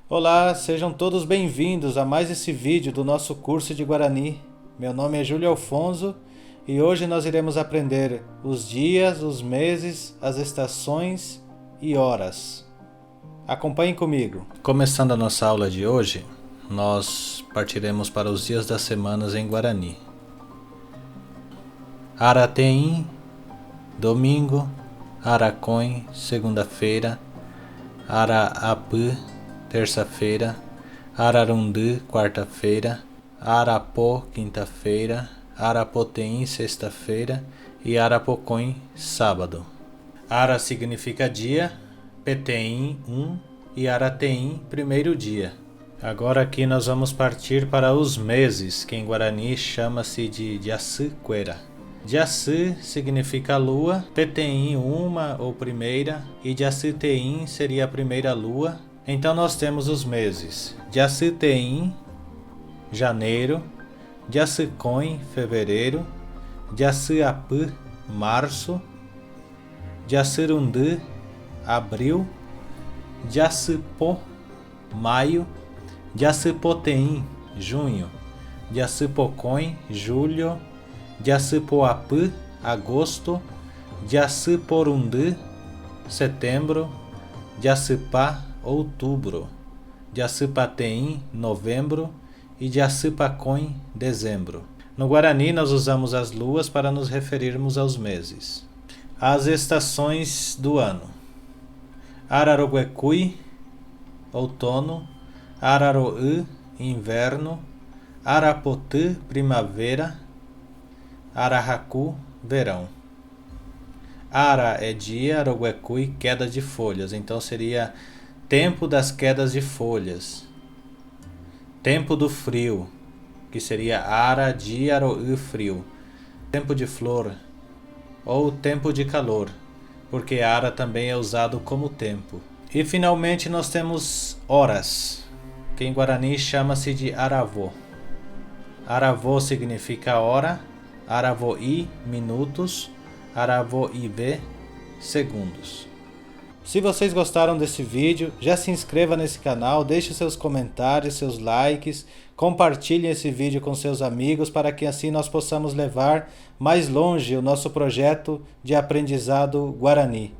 Olá, sejam todos bem-vindos a mais esse vídeo do nosso curso de Guarani. Meu nome é Júlio Alfonso e hoje nós iremos aprender os dias, os meses, as estações e horas. Acompanhem comigo. Começando a nossa aula de hoje, nós partiremos para os dias das semanas em Guarani. Arateim, domingo. Aracões, segunda-feira. Araapã, terça-feira. Ararundu, quarta-feira. Arapó, quinta-feira. Arapoteim, sexta-feira. E Arapocões, sábado. Ara significa dia, Peteim, e Arateim, primeiro dia. Agora aqui nós vamos partir para os meses, que em Guarani chama-se de Diaçuquera. Diaçu significa lua, Peteim uma ou primeira e Diaçuteim seria a primeira lua. Então nós temos os meses: Diaçuteim, janeiro; Diaçucões, fevereiro; Diaçuapã, março; Diaçurundu, abril; Diaçupó, maio; Diaçupoteim, junho; Diaçupocões, julho; Diaçupoapã, agosto; Diaçuporundu, setembro; Diaçupá, outubro; Diaçupateim, novembro; e Diaçupacões, dezembro. No Guarani nós usamos as luas para nos referirmos aos meses. As estações do ano: Araroguecui, outono; Araroã, inverno; Arapotã, primavera; Arahaku, verão. Ara é dia, Aroguecui, queda de folhas, então seria tempo das quedas de folhas. Tempo do frio, que seria Ara, dia, Aroã, frio. Tempo de flor, ou tempo de calor, porque Ara também é usado como tempo. E finalmente nós temos horas, que em Guarani chama-se de Aravô. Aravô significa hora, Aravoí, minutos; Aravoibê, segundos. Se vocês gostaram desse vídeo, já se inscreva nesse canal, deixe seus comentários, seus likes, compartilhem esse vídeo com seus amigos para que assim nós possamos levar mais longe o nosso projeto de aprendizado Guarani.